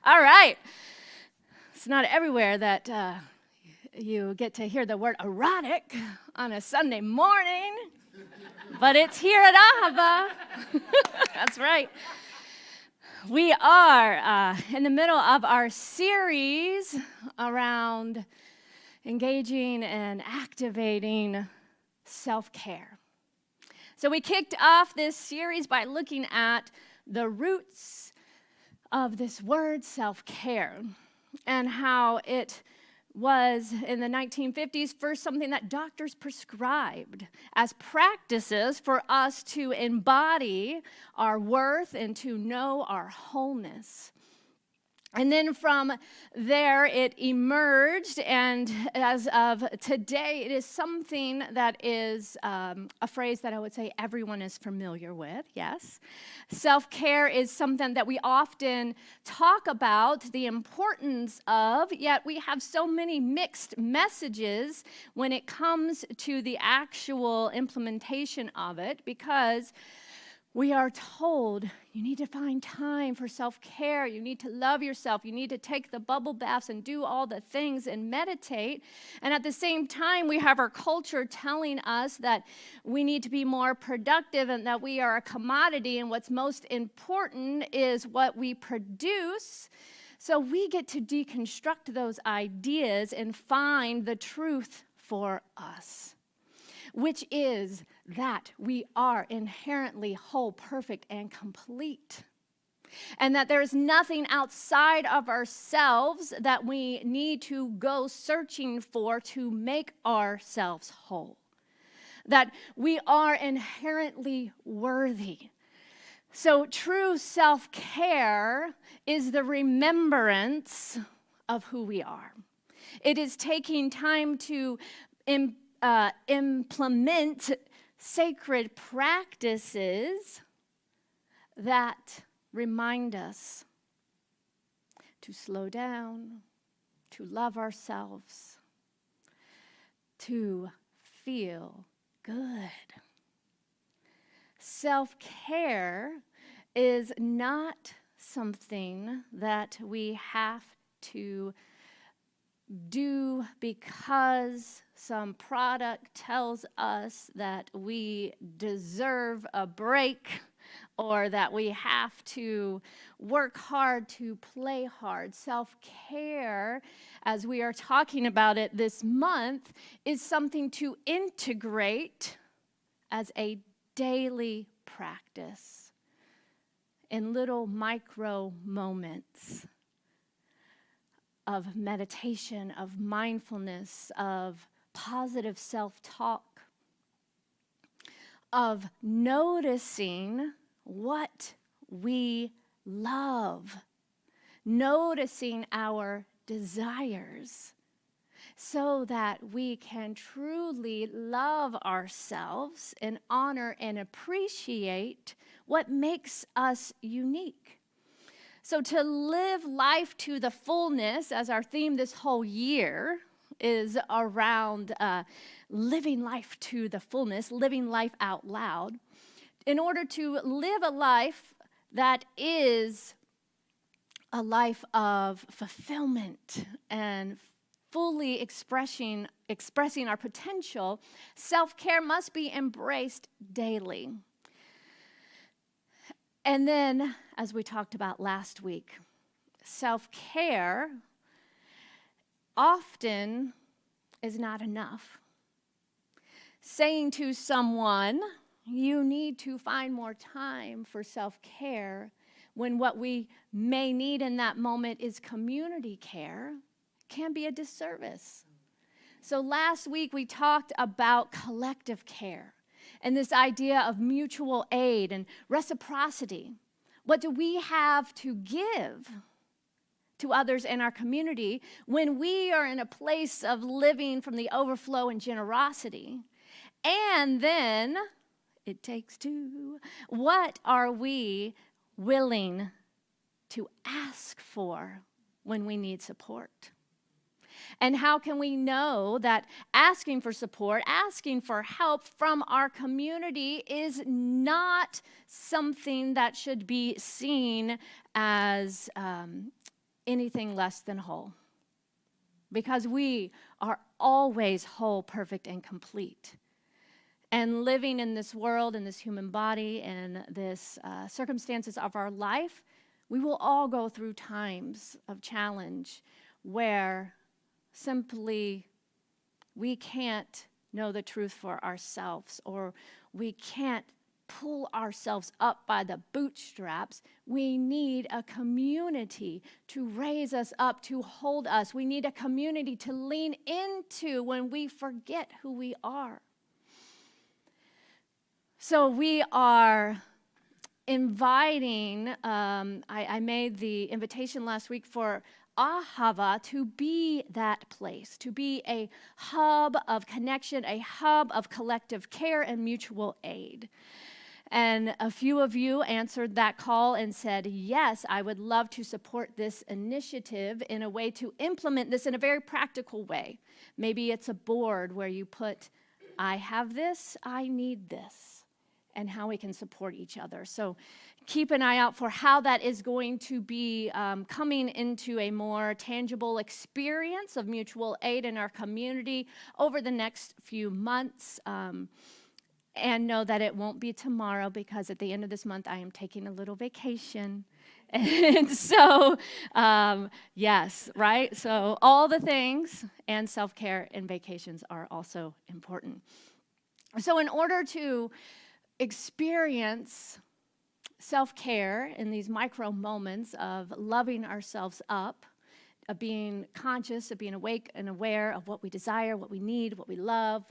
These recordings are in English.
All right. It's not everywhere that you get to hear the word erotic on a Sunday morning, but it's here at Ahava. That's right. We are in the middle of our series around engaging and activating self-care. So we kicked off this series by looking at the roots of this word self-care and how it was in the 1950s first something that doctors prescribed as practices for us to embody our worth and to know our wholeness. And then from there, it emerged, and as of today, it is something that is a phrase that I would say everyone is familiar with, yes. Self-care is something that we often talk about the importance of, yet we have so many mixed messages when it comes to the actual implementation of it, because we are told you need to find time for self-care, you need to love yourself, you need to take the bubble baths and do all the things and meditate. And at the same time, we have our culture telling us that we need to be more productive and that we are a commodity and what's most important is what we produce. So we get to deconstruct those ideas and find the truth for us, which is that we are inherently whole, perfect, and complete. And that there's nothing outside of ourselves that we need to go searching for to make ourselves whole. That we are inherently worthy. So true self-care is the remembrance of who we are. It is taking time to implement sacred practices that remind us to slow down, to love ourselves, to feel good. Self-care is not something that we have to do because some product tells us that we deserve a break or that we have to work hard to play hard. Self-care, as we are talking about it this month, is something to integrate as a daily practice in little micro moments of meditation, of mindfulness, of positive self-talk, of noticing what we love, noticing our desires, so that we can truly love ourselves and honor and appreciate what makes us unique. So to live life to the fullness, as our theme this whole year is around living life to the fullness, living life out loud, in order to live a life that is a life of fulfillment and fully expressing our potential, self-care must be embraced daily. And then, as we talked about last week, self-care often is not enough. Saying to someone, you need to find more time for self-care, when what we may need in that moment is community care, can be a disservice. So last week we talked about collective care and this idea of mutual aid and reciprocity. What do we have to give to others in our community when we are in a place of living from the overflow and generosity? And then, it takes two. What are we willing to ask for when we need support? And how can we know that asking for support, asking for help from our community is not something that should be seen as anything less than whole. Because we are always whole, perfect, and complete. And living in this world, in this human body, and this circumstances of our life, we will all go through times of challenge where simply we can't know the truth for ourselves, or we can't pull ourselves up by the bootstraps. We need a community to raise us up, to hold us. We need a community to lean into when we forget who we are. So we are inviting, I made the invitation last week for Ahava to be that place, to be a hub of connection, a hub of collective care and mutual aid. And a few of you answered that call and said, yes, I would love to support this initiative in a way to implement this in a very practical way. Maybe it's a board where you put, I have this, I need this, and how we can support each other. So keep an eye out for how that is going to be coming into a more tangible experience of mutual aid in our community over the next few months. And know that it won't be tomorrow, because at the end of this month, I am taking a little vacation. And so, yes, right? So all the things, and self-care and vacations are also important. So in order to experience self-care in these micro moments of loving ourselves up, of being conscious, of being awake and aware of what we desire, what we need, what we love,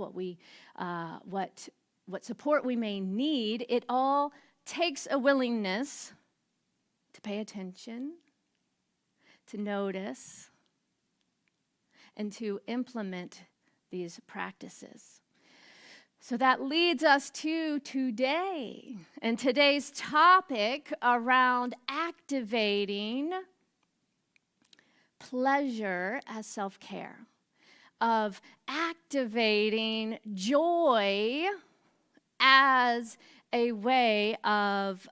what support we may need, it all takes a willingness to pay attention, to notice, and to implement these practices. So that leads us to today, and today's topic around activating pleasure as self-care, of activating joy as a way of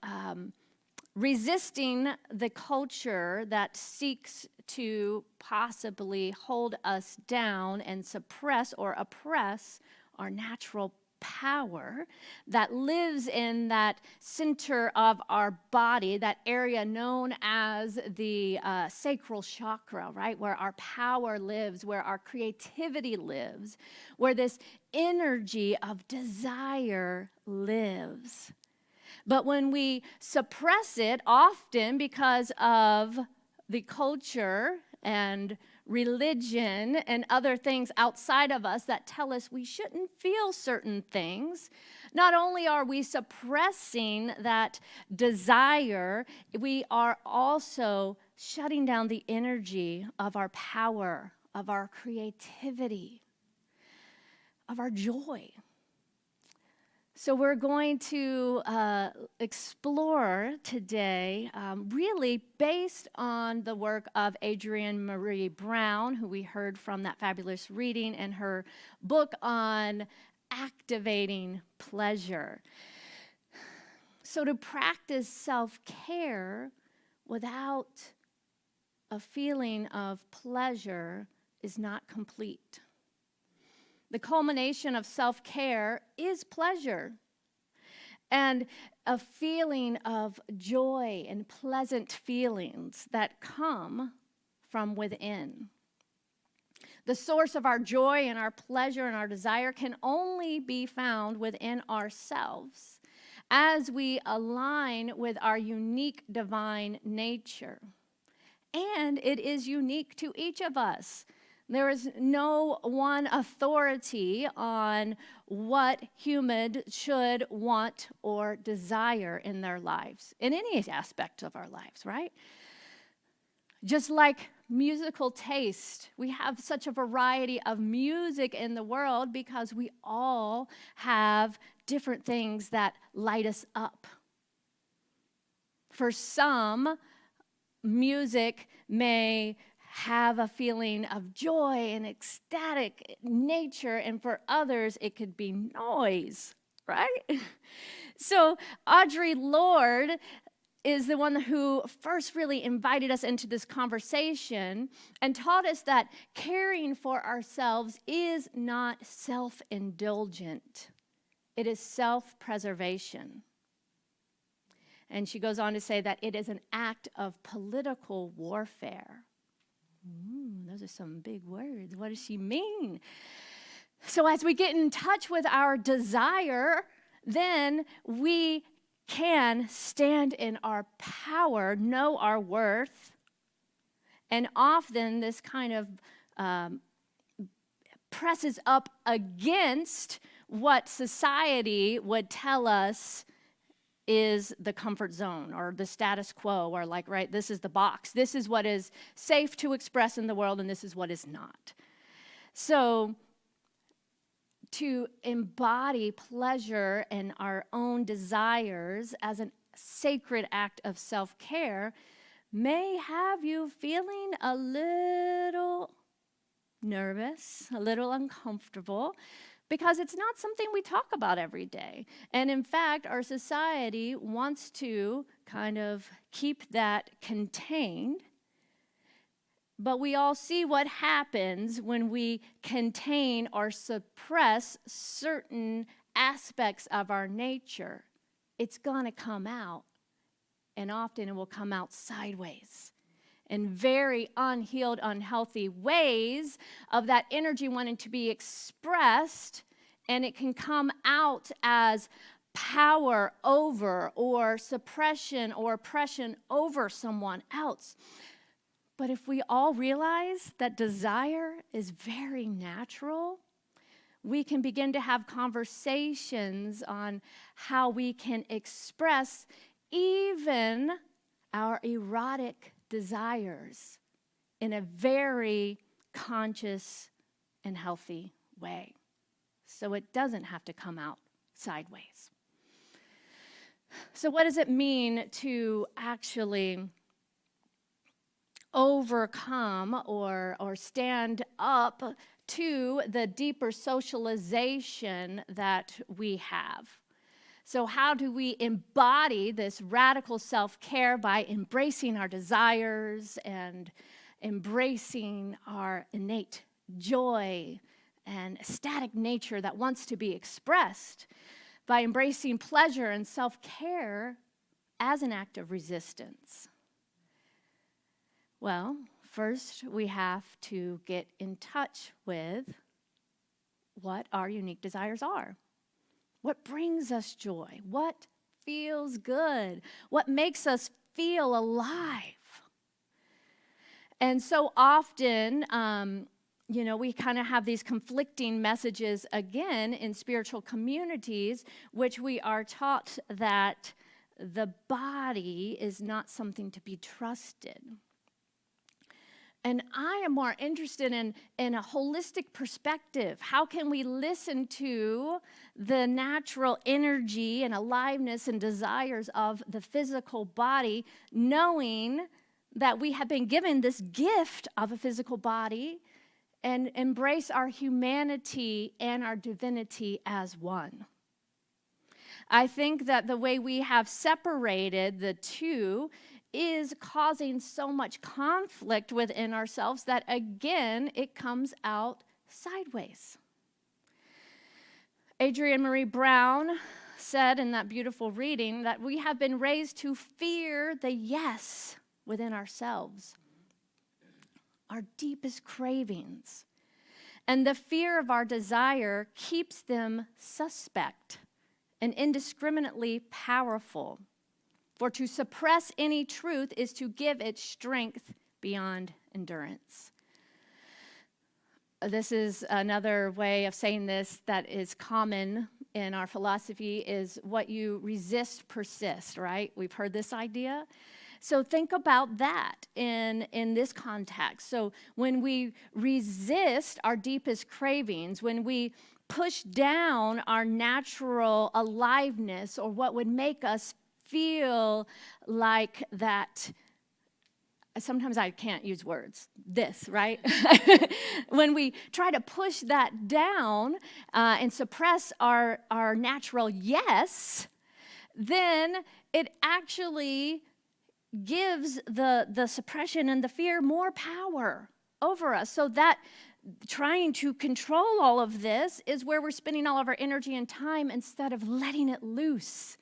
resisting the culture that seeks to possibly hold us down and suppress or oppress our natural power that lives in that center of our body, that area known as the sacral chakra, right? Where our power lives, where our creativity lives, where this energy of desire lives. But when we suppress it, often because of the culture and religion and other things outside of us that tell us we shouldn't feel certain things, not only are we suppressing that desire, we are also shutting down the energy of our power, of our creativity, of our joy. So we're going to explore today, really based on the work of Adrienne Marie Brown, who we heard from that fabulous reading, and her book on activating pleasure. So to practice self-care without a feeling of pleasure is not complete. The culmination of self-care is pleasure and a feeling of joy and pleasant feelings that come from within. The source of our joy and our pleasure and our desire can only be found within ourselves as we align with our unique divine nature. And it is unique to each of us. There is no one authority on what humans should want or desire in their lives, in any aspect of our lives, right? Just like musical taste, we have such a variety of music in the world because we all have different things that light us up. For some, music may have a feeling of joy and ecstatic nature, and for others, it could be noise, right? So Audre Lorde is the one who first really invited us into this conversation and taught us that caring for ourselves is not self-indulgent. It is self-preservation. And she goes on to say that it is an act of political warfare. Those are some big words. What does she mean? So as we get in touch with our desire, then we can stand in our power, know our worth, and often this kind of presses up against what society would tell us is the comfort zone or the status quo, or like, right, this is the box. This is what is safe to express in the world, and this is what is not. So to embody pleasure and our own desires as a sacred act of self-care may have you feeling a little nervous, a little uncomfortable, because it's not something we talk about every day. And in fact, our society wants to kind of keep that contained. But we all see what happens when we contain or suppress certain aspects of our nature. It's going to come out, and often it will come out sideways in very unhealed, unhealthy ways of that energy wanting to be expressed, and it can come out as power over or suppression or oppression over someone else. But if we all realize that desire is very natural, we can begin to have conversations on how we can express even our erotic desires in a very conscious and healthy way. So it doesn't have to come out sideways. So what does it mean to actually overcome or stand up to the deeper socialization that we have? So how do we embody this radical self-care? By embracing our desires and embracing our innate joy and ecstatic nature that wants to be expressed, by embracing pleasure and self-care as an act of resistance. Well, first we have to get in touch with what our unique desires are. What brings us joy? What feels good? What makes us feel alive? And so often, we kind of have these conflicting messages again in spiritual communities, which we are taught that the body is not something to be trusted. And I am more interested in a holistic perspective. How can we listen to the natural energy and aliveness and desires of the physical body, knowing that we have been given this gift of a physical body, and embrace our humanity and our divinity as one? I think that the way we have separated the two is causing so much conflict within ourselves that, again, it comes out sideways. Adrienne Marie Brown said in that beautiful reading that we have been raised to fear the yes within ourselves, our deepest cravings. And the fear of our desire keeps them suspect and indiscriminately powerful. For to suppress any truth is to give it strength beyond endurance. This is another way of saying this that is common in our philosophy, is what you resist persists, right? We've heard this idea. So think about that in this context. So when we resist our deepest cravings, when we push down our natural aliveness or what would make us feel like that, sometimes I can't use words, this, right? When we try to push that down and suppress our natural yes, then it actually gives the suppression and the fear more power over us, so that trying to control all of this is where we're spending all of our energy and time instead of letting it loose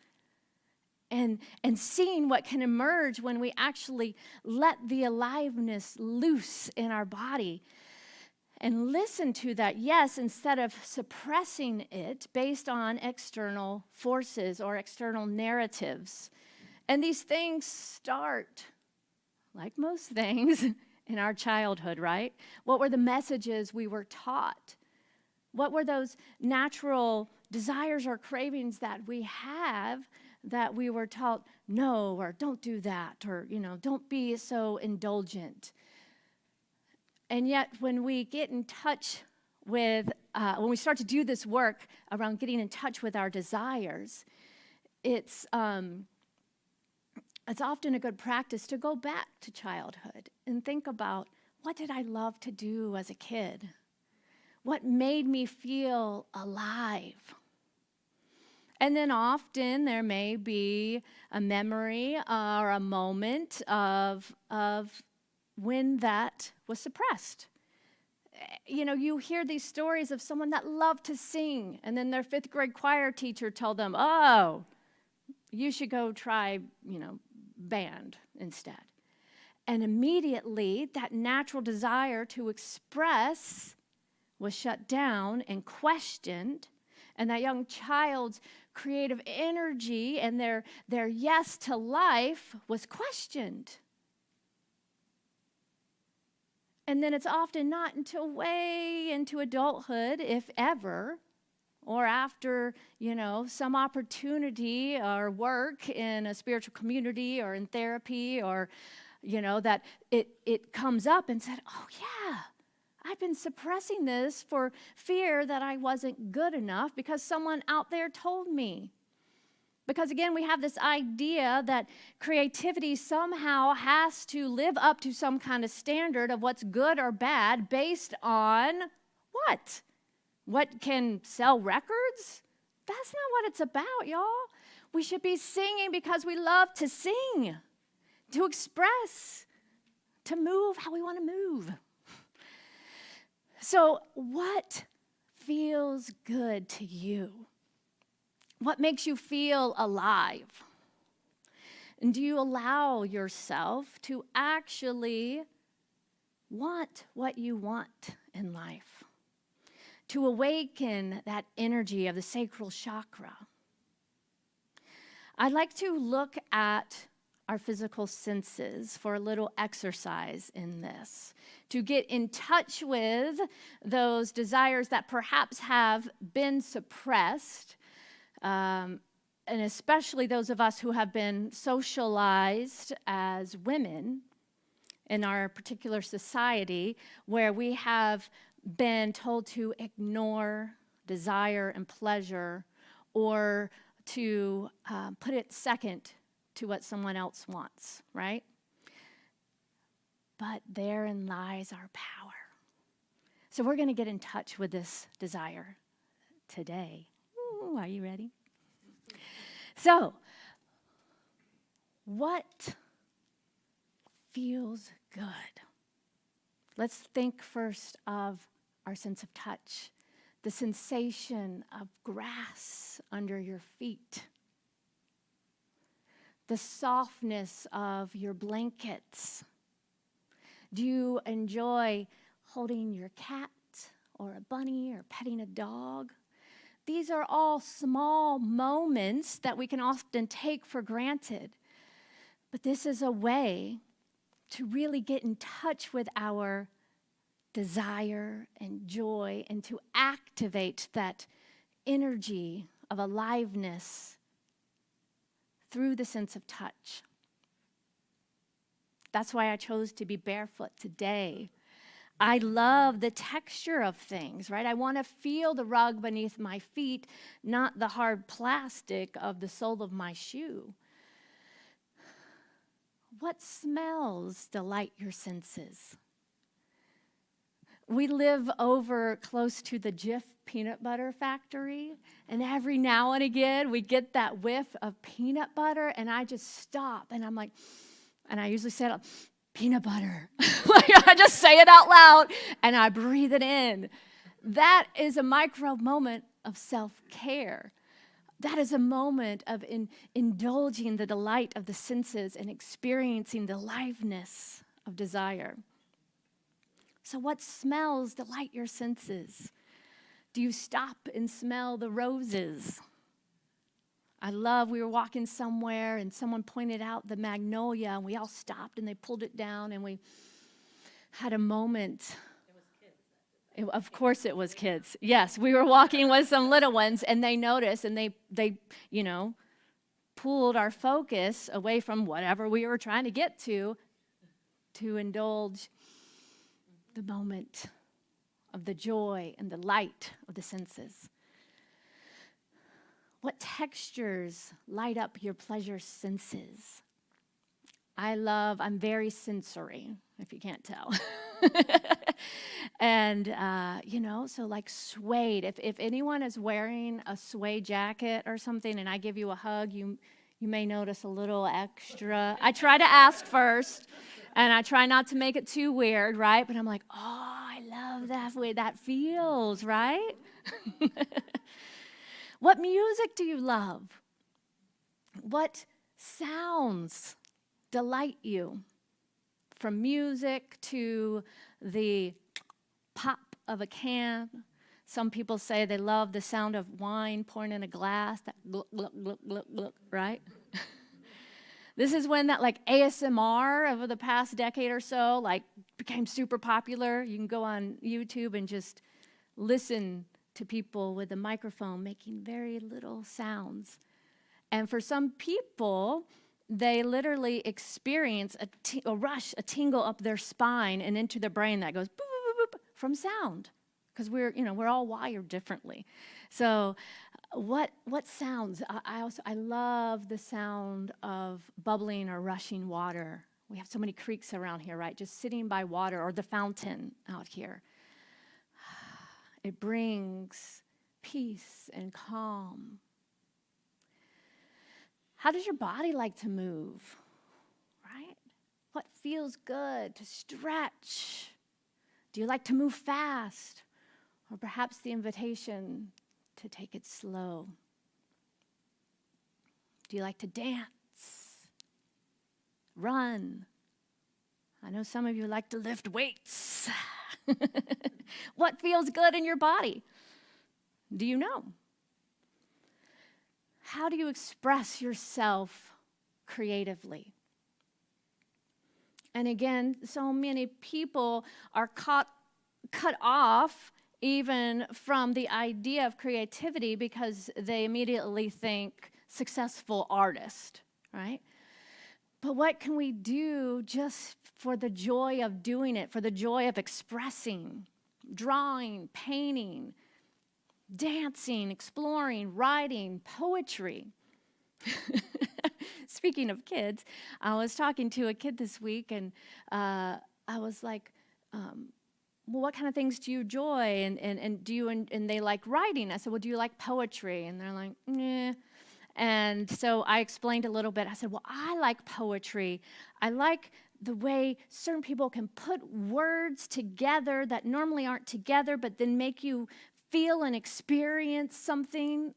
and seeing what can emerge when we actually let the aliveness loose in our body and listen to that, yes, instead of suppressing it based on external forces or external narratives. And these things start, like most things, in our childhood, right? What were the messages we were taught? What were those natural desires or cravings that we have that we were taught, no, or don't do that, or, don't be so indulgent? And yet, when we get in touch with, when we start to do this work around getting in touch with our desires, it's often a good practice to go back to childhood and think about, what did I love to do as a kid? What made me feel alive? And then often there may be a memory or a moment of when that was suppressed. You hear these stories of someone that loved to sing, and then their 5th grade choir teacher told them, oh, you should go try, band instead. And immediately that natural desire to express was shut down and questioned, and that young child's creative energy and their yes to life was questioned. And then it's often not until way into adulthood, if ever, or after, some opportunity or work in a spiritual community or in therapy, or, that it comes up and said, oh yeah, I've been suppressing this for fear that I wasn't good enough because someone out there told me. Because again, we have this idea that creativity somehow has to live up to some kind of standard of what's good or bad based on what? What can sell records? That's not what it's about, y'all. We should be singing because we love to sing, to express, to move how we want to move. So what feels good to you? What makes you feel alive? And do you allow yourself to actually want what you want in life? To awaken that energy of the sacral chakra? I'd like to look at our physical senses for a little exercise in this, to get in touch with those desires that perhaps have been suppressed, and especially those of us who have been socialized as women in our particular society, where we have been told to ignore desire and pleasure, or to put it second to what someone else wants, right? But therein lies our power. So we're going to get in touch with this desire today. Ooh, are you ready? So, what feels good? Let's think first of our sense of touch, the sensation of grass under your feet, the softness of your blankets. Do you enjoy holding your cat or a bunny or petting a dog? These are all small moments that we can often take for granted. But this is a way to really get in touch with our desire and joy, and to activate that energy of aliveness through the sense of touch. That's why I chose to be barefoot today. I love the texture of things, right? I want to feel the rug beneath my feet, not the hard plastic of the sole of my shoe. What smells delight your senses? We live over close to the Jif peanut butter factory, and every now and again we get that whiff of peanut butter, and I just stop and I'm like, And I usually say it, peanut butter. Like I just say it out loud and I breathe it in. That is a micro moment of self-care. That is a moment of indulging the delight of the senses and experiencing the aliveness of desire. So what smells delight your senses? Do you stop and smell the roses? We were walking somewhere and someone pointed out the magnolia and we all stopped and they pulled it down and we had a moment. Of course it was kids. Yes, we were walking with some little ones and they noticed and they pulled our focus away from whatever we were trying to get to indulge the moment of the joy and the light of the senses. What textures light up your pleasure senses? I'm very sensory, if you can't tell. And, so like suede. If anyone is wearing a suede jacket or something and I give you a hug, you may notice a little extra. I try to ask first, and I try not to make it too weird, right? But I'm like, oh, I love that way that feels, right? What music do you love? What sounds delight you? From music to the pop of a can. Some people say they love the sound of wine pouring in a glass, that gluk, gluk, gluk, gluk, gluk, right? This is when that like ASMR over the past decade or so like became super popular. You can go on YouTube and just listen to people with a microphone making very little sounds. And for some people, they literally experience a rush, a tingle up their spine and into their brain that goes boop, boop, boop, boop, from sound. Because we're all wired differently. So what sounds? I love the sound of bubbling or rushing water. We have so many creeks around here, right? Just sitting by water or the fountain out here. It brings peace and calm. How does your body like to move, right? What feels good to stretch? Do you like to move fast? Or perhaps the invitation to take it slow? Do you like to dance? Run? I know some of you like to lift weights. What feels good in your body? Do you know? How do you express yourself creatively? And again, so many people are cut off even from the idea of creativity because they immediately think successful artist, right? But what can we do just for the joy of doing it, for the joy of expressing, drawing, painting, dancing, exploring, writing, poetry? Speaking of kids, I was talking to a kid this week, and I was like, well, what kind of things do you enjoy? And do you and they like writing? I said, well, do you like poetry? And they're like, nah. And so I explained a little bit. I said, well, I like poetry. I like the way certain people can put words together that normally aren't together, but then make you feel and experience something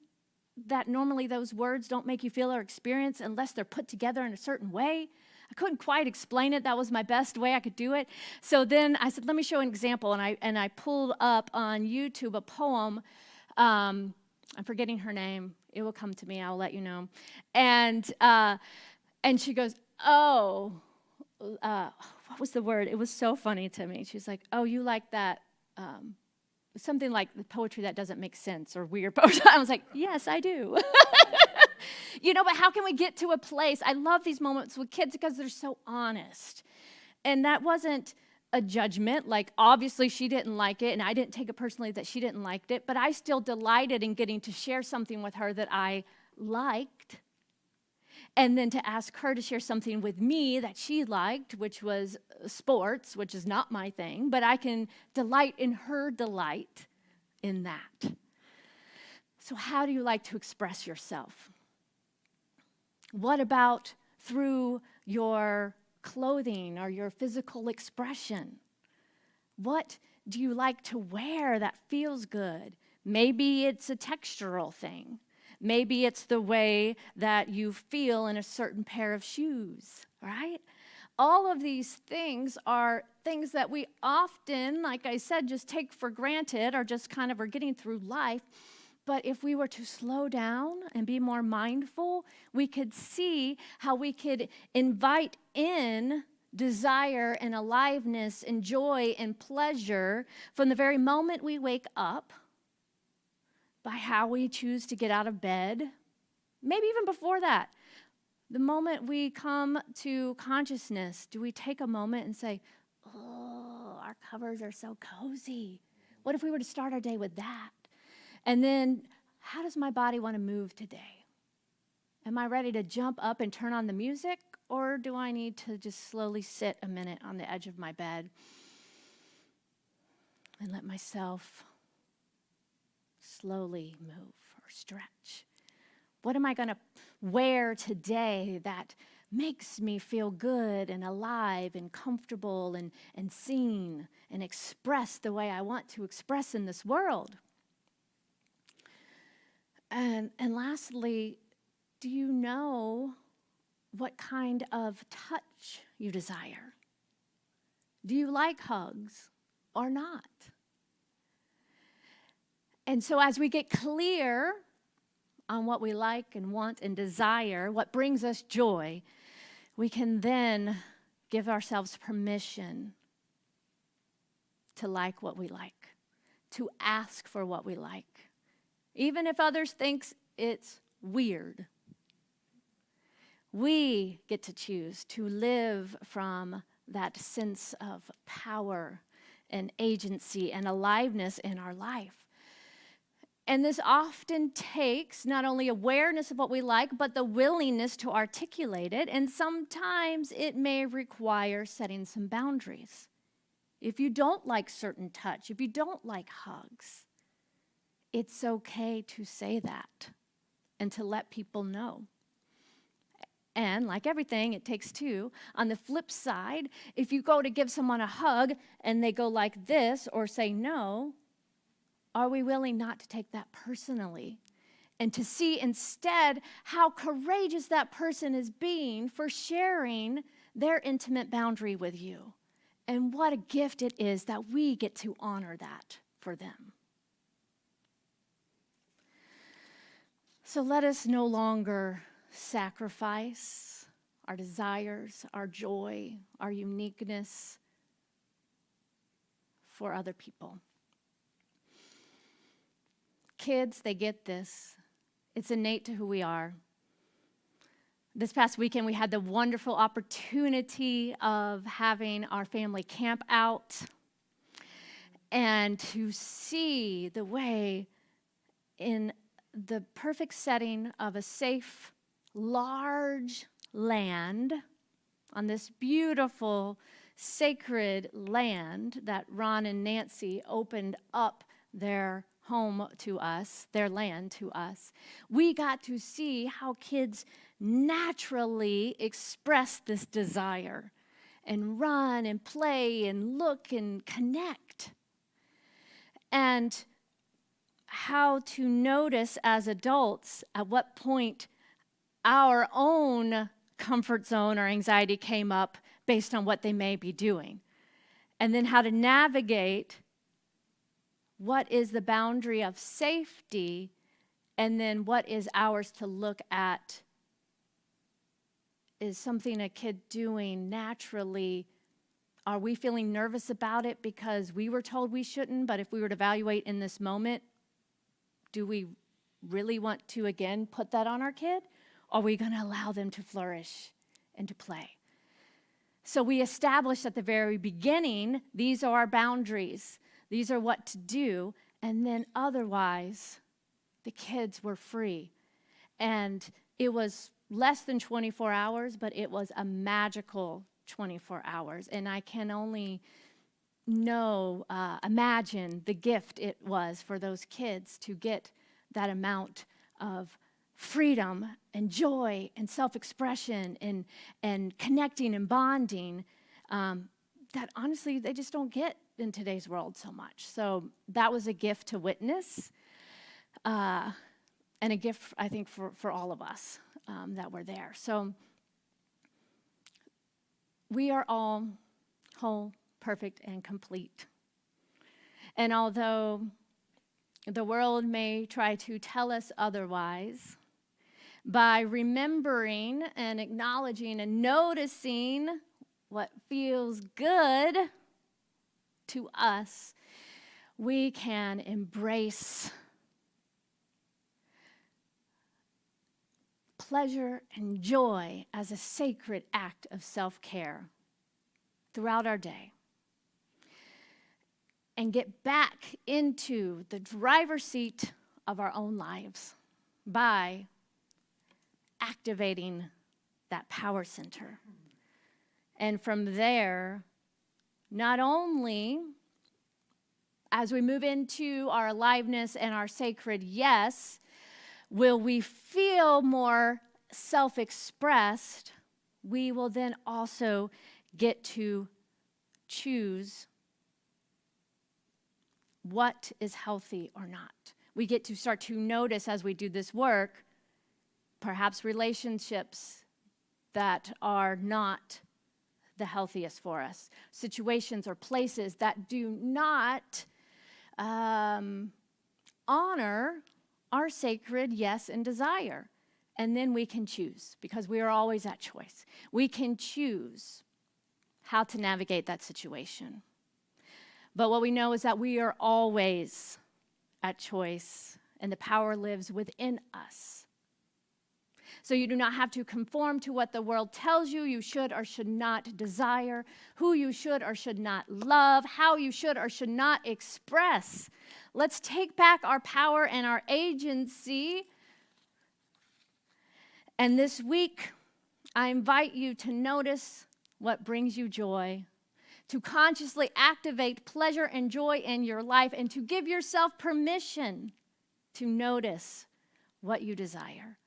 that normally those words don't make you feel or experience unless they're put together in a certain way. I couldn't quite explain it. That was my best way I could do it. So then I said, let me show an example. And I pulled up on YouTube a poem. I'm forgetting her name. It will come to me. I'll let you know. And she goes, oh, what was the word? It was so funny to me. She's like, oh, you like that, something like the poetry that doesn't make sense or weird poetry. I was like, yes, I do. But how can we get to a place? I love these moments with kids because they're so honest. And that wasn't a judgment. Like, obviously, she didn't like it, and I didn't take it personally that she didn't like it, but I still delighted in getting to share something with her that I liked, and then to ask her to share something with me that she liked, which was sports, which is not my thing, but I can delight in her delight in that. So how do you like to express yourself? What about through your clothing or your physical expression? What do you like to wear that feels good? Maybe it's a textural thing. Maybe it's the way that you feel in a certain pair of shoes, right? All of these things are things that we often, like I said, just take for granted or just kind of are getting through life. But if we were to slow down and be more mindful, we could see how we could invite in desire and aliveness and joy and pleasure from the very moment we wake up, by how we choose to get out of bed, maybe even before that. The moment we come to consciousness, do we take a moment and say, oh, our covers are so cozy. What if we were to start our day with that? And then, how does my body want to move today? Am I ready to jump up and turn on the music, or do I need to just slowly sit a minute on the edge of my bed and let myself slowly move or stretch? What am I going to wear today that makes me feel good and alive and comfortable and seen and express the way I want to express in this world? And lastly, do you know what kind of touch you desire? Do you like hugs or not? And so as we get clear on what we like and want and desire, what brings us joy, we can then give ourselves permission to like what we like, to ask for what we like, even if others think it's weird. We get to choose to live from that sense of power and agency and aliveness in our life. And this often takes not only awareness of what we like, but the willingness to articulate it. And sometimes it may require setting some boundaries. If you don't like certain touch, if you don't like hugs, it's okay to say that and to let people know. And like everything, it takes two. On the flip side, if you go to give someone a hug and they go like this or say no, are we willing not to take that personally and to see instead how courageous that person is being for sharing their intimate boundary with you? And what a gift it is that we get to honor that for them. So let us no longer sacrifice our desires, our joy, our uniqueness for other people. Kids, they get this. It's innate to who we are. This past weekend, we had the wonderful opportunity of having our family camp out and to see the way in the perfect setting of a safe, large land on this beautiful, sacred land that Ron and Nancy opened up their home to us, their land to us. We got to see how kids naturally express this desire and run and play and look and connect. And how to notice as adults at what point our own comfort zone or anxiety came up based on what they may be doing. And then how to navigate what is the boundary of safety, and then what is ours to look at. Is something a kid doing naturally? Are we feeling nervous about it because we were told we shouldn't, but if we were to evaluate in this moment, do we really want to, again, put that on our kid? Or are we going to allow them to flourish and to play? So we established at the very beginning, these are our boundaries. These are what to do. And then otherwise, the kids were free. And it was less than 24 hours, but it was a magical 24 hours. And I can only imagine the gift it was for those kids to get that amount of freedom and joy and self-expression and connecting and bonding that honestly they just don't get in today's world so much. So that was a gift to witness and a gift, I think, for all of us that were there. So we are all whole, perfect, and complete. And although the world may try to tell us otherwise, by remembering and acknowledging and noticing what feels good to us, we can embrace pleasure and joy as a sacred act of self-care throughout our day, and get back into the driver's seat of our own lives by activating that power center. And from there, not only as we move into our aliveness and our sacred yes, will we feel more self-expressed, we will then also get to choose what is healthy or not. We get to start to notice as we do this work, perhaps relationships that are not the healthiest for us, situations or places that do not honor our sacred yes and desire. And then we can choose, because we are always at choice. We can choose how to navigate that situation. But what we know is that we are always at choice, and the power lives within us. So you do not have to conform to what the world tells you you should or should not desire, who you should or should not love, how you should or should not express. Let's take back our power and our agency. And this week, I invite you to notice what brings you joy, to consciously activate pleasure and joy in your life, and to give yourself permission to notice what you desire,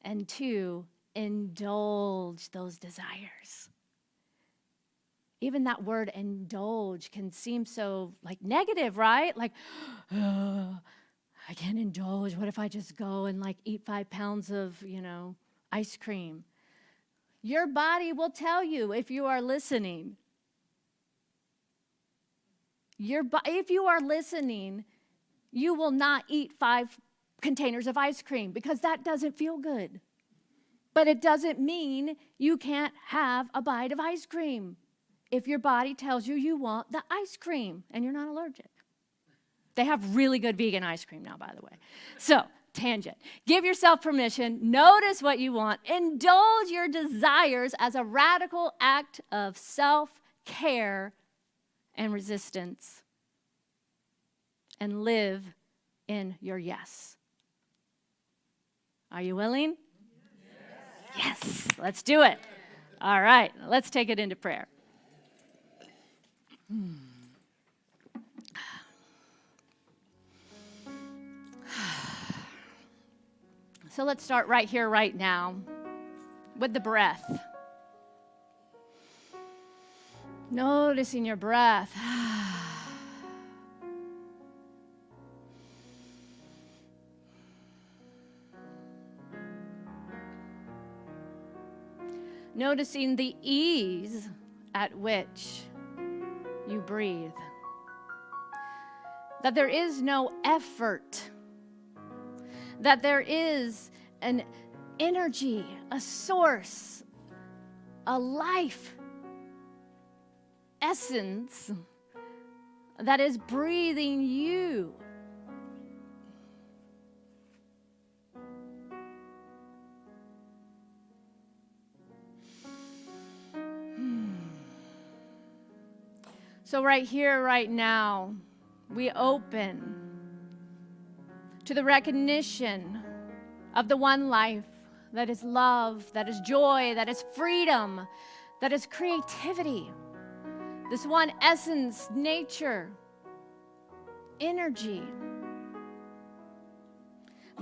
and to indulge those desires. Even that word indulge can seem so negative, right? I can't indulge. What if I just go and eat 5 pounds of, ice cream? Your body will tell you if you are listening. If you are listening, you will not eat 5 containers of ice cream, because that doesn't feel good. But it doesn't mean you can't have a bite of ice cream if your body tells you you want the ice cream and you're not allergic. They have really good vegan ice cream now, by the way. So, tangent. Give yourself permission. Notice what you want. Indulge your desires as a radical act of self-care and resistance. And live in your yes. Are you willing? Yes. Let's do it. All right. Let's take it into prayer. So let's start right here, right now, with the breath. Noticing your breath. Noticing the ease at which you breathe. That there is no effort. That there is an energy, a source, a life essence that is breathing you. So right here, right now, we open to the recognition of the one life that is love, that is joy, that is freedom, that is creativity. This one essence, nature, energy.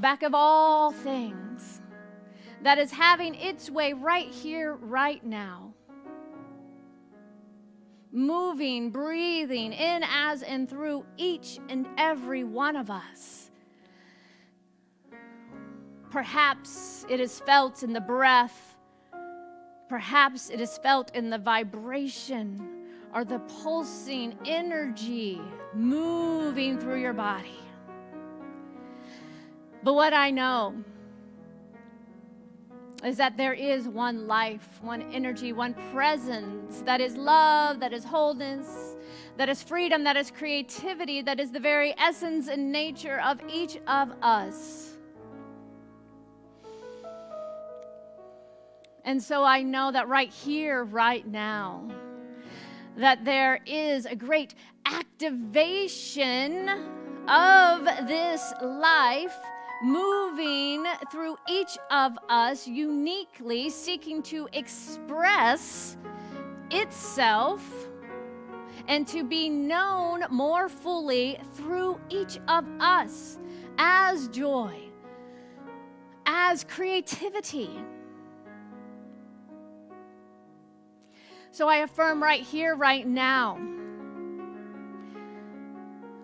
back of all things, that is having its way right here, right now. Moving, breathing in, as, and through each and every one of us. Perhaps it is felt in the breath. Perhaps it is felt in the vibration or the pulsing energy moving through your body. But what I know is that there is one life, one energy, one presence that is love, that is wholeness, that is freedom, that is creativity, that is the very essence and nature of each of us. And so I know that right here, right now, that there is a great activation of this life moving through each of us, uniquely seeking to express itself and to be known more fully through each of us as joy, as creativity. So I affirm right here, right now,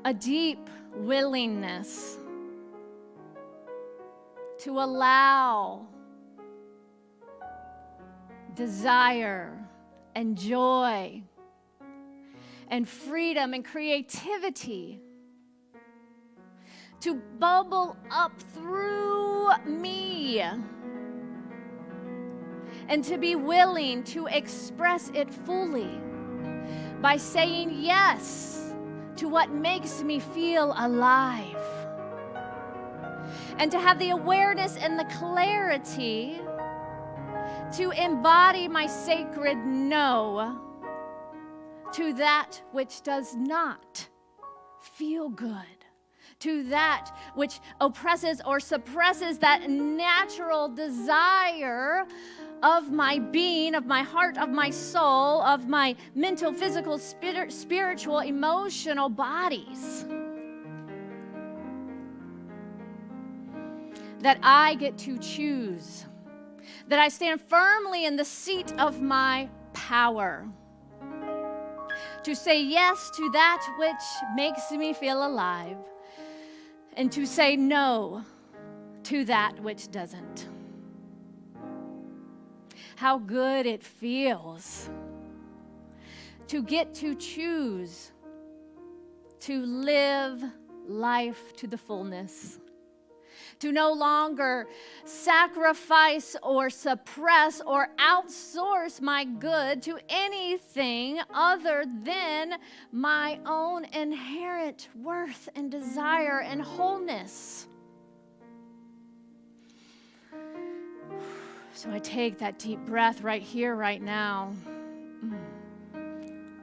a deep willingness to allow desire and joy and freedom and creativity to bubble up through me, and to be willing to express it fully by saying yes to what makes me feel alive. And to have the awareness and the clarity to embody my sacred no to that which does not feel good, to that which oppresses or suppresses that natural desire of my being, of my heart, of my soul, of my mental, physical, spiritual, emotional bodies. That I get to choose, that I stand firmly in the seat of my power to say yes to that which makes me feel alive, and to say no to that which doesn't. How good it feels to get to choose to live life to the fullness, to no longer sacrifice or suppress or outsource my good to anything other than my own inherent worth and desire and wholeness. So I take that deep breath right here, right now,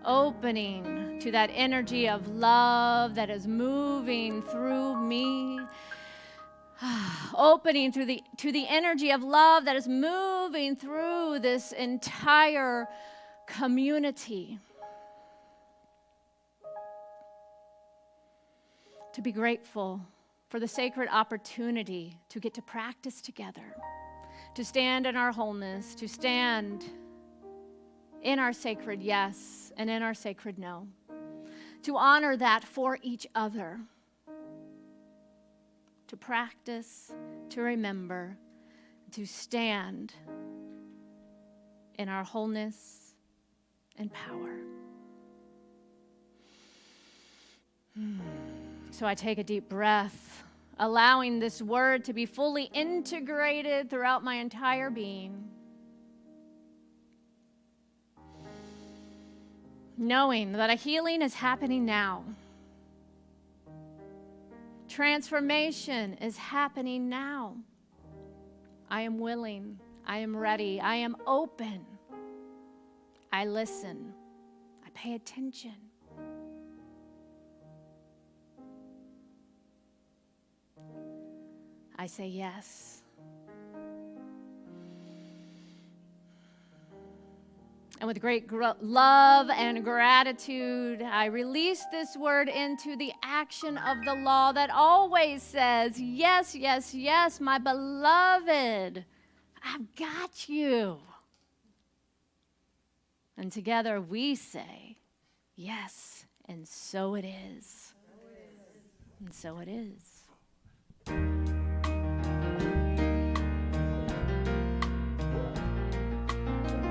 opening to that energy of love that is moving through me. Opening to the energy of love that is moving through this entire community. To be grateful for the sacred opportunity to get to practice together, to stand in our wholeness, to stand in our sacred yes and in our sacred no, to honor that for each other. To practice, to remember, to stand in our wholeness and power. So I take a deep breath, allowing this word to be fully integrated throughout my entire being. Knowing that a healing is happening now. Transformation is happening now. I am willing. I am ready. I am open. I listen. I pay attention. I say yes. And with great love and gratitude, I release this word into the action of the law that always says, yes, yes, yes, my beloved, I've got you. And together we say, yes, and so it is. And so it is.